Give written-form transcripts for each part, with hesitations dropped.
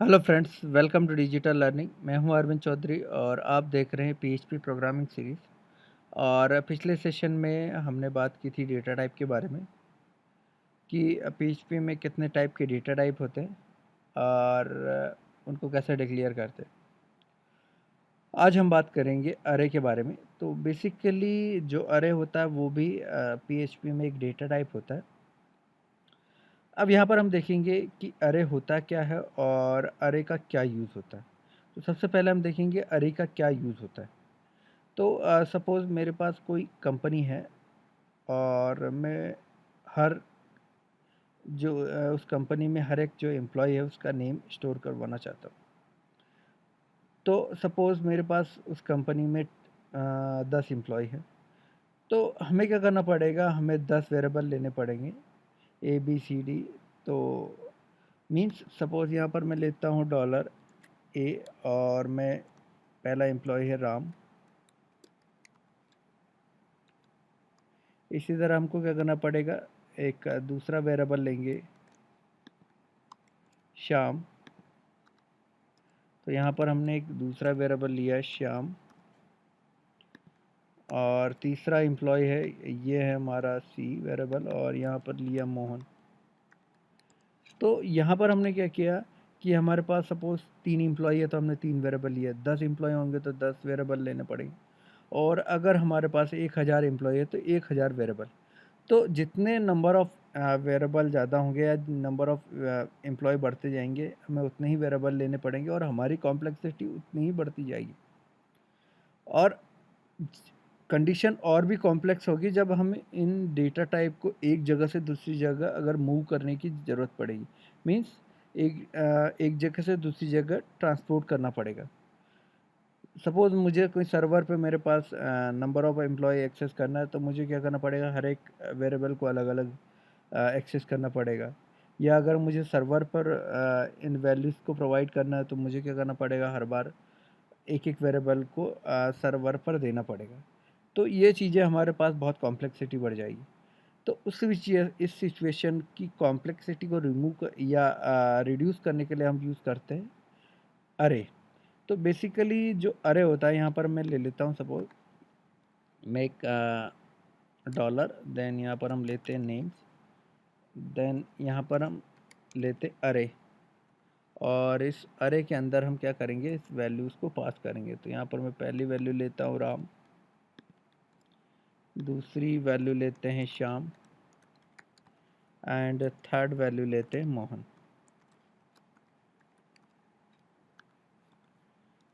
Hello friends, welcome to digital learning. मैं हूं अरविंद चौधरी और आप देख रहे हैं पीएचपी प्रोग्रामिंग सीरीज़। और पिछले सेशन में हमने बात की थी डेटा टाइप के बारे में कि पीएचपी में कितने टाइप के डेटा टाइप होते हैं और उनको कैसे डिक्लेयर करते हैं। आज हम बात करेंगे अरे के बारे में। तो बेसिकली जो अरे होता है वो भी पीएचपी में एक डेटा टाइप होता है। अब यहाँ पर हम देखेंगे कि अरे होता क्या है और अरे का क्या यूज़ होता है। तो सबसे पहले हम देखेंगे अरे का क्या यूज़ होता है। तो सपोज़ मेरे पास कोई कंपनी है और मैं हर उस कंपनी में हर एक जो एम्प्लॉय है उसका नेम स्टोर करवाना चाहता हूँ। तो सपोज़ मेरे पास उस कंपनी में 10 एम्प्लॉय है। तो हमें क्या करना पड़ेगा, हमें 10 वेरिएबल लेने पड़ेंगे ए बी सी डी। तो मीन्स सपोज़ यहाँ पर मैं लेता हूँ डॉलर ए और मैं पहला एम्प्लॉय है राम। इसी तरह हमको क्या करना पड़ेगा, एक दूसरा वेरिएबल लेंगे श्याम। तो यहाँ पर हमने एक दूसरा वेरिएबल लिया श्याम और तीसरा एम्प्लॉय है, ये है हमारा सी वेरिएबल, और यहाँ पर लिया मोहन। तो यहाँ पर हमने क्या किया कि हमारे पास सपोज़ 3 एम्प्लॉय है तो हमने 3 वेरिएबल लिया। 10 एम्प्लॉय होंगे तो 10 वेरिएबल लेने पड़ेंगे। और अगर हमारे पास 1000 एम्प्लॉय है तो 1000 वेरिएबल। तो जितने नंबर ऑफ़ वेरिएबल ज़्यादा होंगे या नंबर ऑफ़ एम्प्लॉय बढ़ते जाएंगे, हमें उतने ही वेरिएबल लेने पड़ेंगे और हमारी कॉम्प्लेक्सिटी उतनी ही बढ़ती जाएगी। और कंडीशन और भी कॉम्प्लेक्स होगी जब हमें इन डेटा टाइप को एक जगह से दूसरी जगह अगर मूव करने की ज़रूरत पड़ेगी। मीन्स एक जगह से दूसरी जगह ट्रांसपोर्ट करना पड़ेगा। सपोज़ मुझे कोई सर्वर पे मेरे पास नंबर ऑफ़ एम्प्लॉय एक्सेस करना है, तो मुझे क्या करना पड़ेगा, हर एक वेरिएबल को अलग-अलग एक्सेस करना पड़ेगा। या अगर मुझे सर्वर पर इन वैल्यूज़ को प्रोवाइड करना है तो मुझे क्या करना पड़ेगा, हर बार एक-एक वेरिएबल को सर्वर पर देना पड़ेगा। तो ये चीज़ें हमारे पास बहुत कॉम्प्लेक्सिटी बढ़ जाएगी। तो इस सिचुएशन की कॉम्प्लेक्सिटी को रिमूव या रिड्यूस करने के लिए हम यूज़ करते हैं अरे। तो बेसिकली जो अरे होता है, यहाँ पर मैं ले लेता हूँ सपोज़ मैं एक डॉलर, देन यहाँ पर हम लेते हैं नेम्स, देन यहाँ पर हम लेते अरे। और इस अरे के अंदर हम क्या करेंगे, इस वैल्यूज़ को पास करेंगे। तो यहाँ पर मैं पहली वैल्यू लेता हूँ राम, दूसरी वैल्यू लेते हैं श्याम एंड थर्ड वैल्यू लेते हैं मोहन।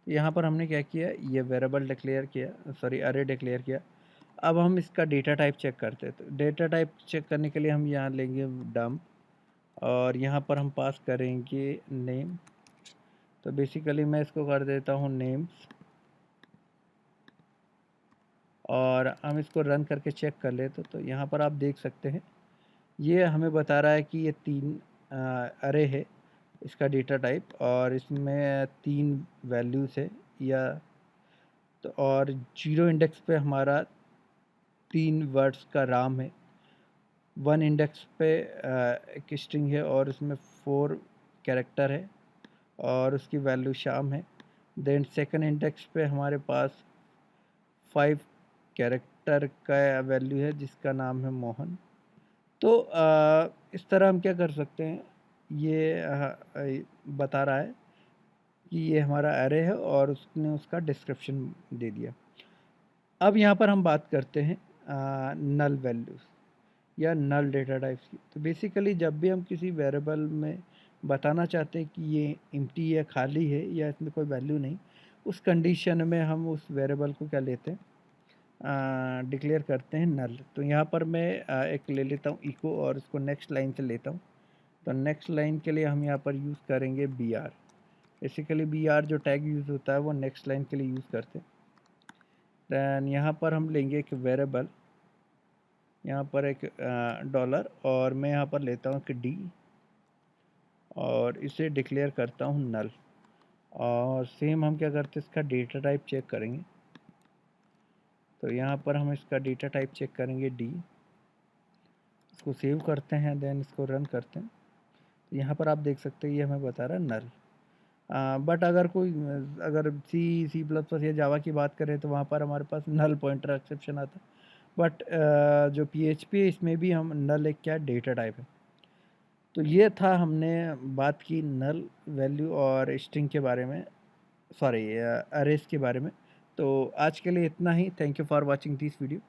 यहाँ पर हमने क्या किया, ये वेरिएबल डिक्लेयर किया, सॉरी अरे डिक्लेयर किया। अब हम इसका डेटा टाइप चेक करते हैं। तो डेटा टाइप चेक करने के लिए हम यहाँ लेंगे डम्प और यहाँ पर हम पास करेंगे नेम। तो बेसिकली मैं इसको कर देता हूँ नेम्स और हम इसको रन करके चेक कर लेते। तो यहाँ पर आप देख सकते हैं ये हमें बता रहा है कि ये 3 अरे है इसका डेटा टाइप, और इसमें 3 वैल्यूज़ है या तो, और 0 इंडेक्स पे हमारा 3 वर्ड्स का राम है, 1 इंडेक्स पे एक स्ट्रिंग है और उसमें 4 कैरेक्टर है और उसकी वैल्यू श्याम है। देन सेकंड इंडेक्स पे हमारे पास 5 कैरेक्टर का वैल्यू है जिसका नाम है मोहन। तो इस तरह हम क्या कर सकते हैं, ये बता रहा है कि ये हमारा एरे है और उसने उसका डिस्क्रिप्शन दे दिया। अब यहाँ पर हम बात करते हैं नल वैल्यूज़ या नल डेटा टाइप्स की। तो बेसिकली जब भी हम किसी वेरिएबल में बताना चाहते हैं कि ये एम्प्टी या खाली है या इसमें कोई वैल्यू नहीं, उस कंडीशन में हम उस वेरिएबल को क्या लेते हैं, डिक्लेयर करते हैं नल। तो यहाँ पर मैं एक ले लेता हूँ इको और इसको नेक्स्ट लाइन से लेता हूँ। तो नेक्स्ट लाइन के लिए हम यहाँ पर यूज़ करेंगे B R. Basically B R जो टैग यूज़ होता है वो नेक्स्ट लाइन के लिए यूज़ करते हैं। दैन यहाँ पर हम लेंगे एक वेरिएबल, यहाँ पर एक डॉलर, और मैं यहाँ पर लेता हूँ कि डी और इसे डिक्लेयर करता हूँ नल। और सेम हम क्या करते हैं, इसका डेटा टाइप चेक करेंगे। तो यहाँ पर हम इसका डेटा टाइप चेक करेंगे डी, इसको सेव करते हैं, देन इसको रन करते हैं। तो यहाँ पर आप देख सकते हैं ये हमें बता रहा है नल। बट अगर कोई अगर सी प्लस प्लस या जावा की बात करें तो वहाँ पर हमारे पास नल पॉइंटर एक्सेप्शन आता है। बट जो पीएचपी है इसमें भी हम नल एक क्या डेटा टाइप है। तो ये था, हमने बात की नल वैल्यू और स्ट्रिंग के बारे में, सॉरी अरेज के बारे में। तो आज के लिए इतना ही। Thank you for watching this video.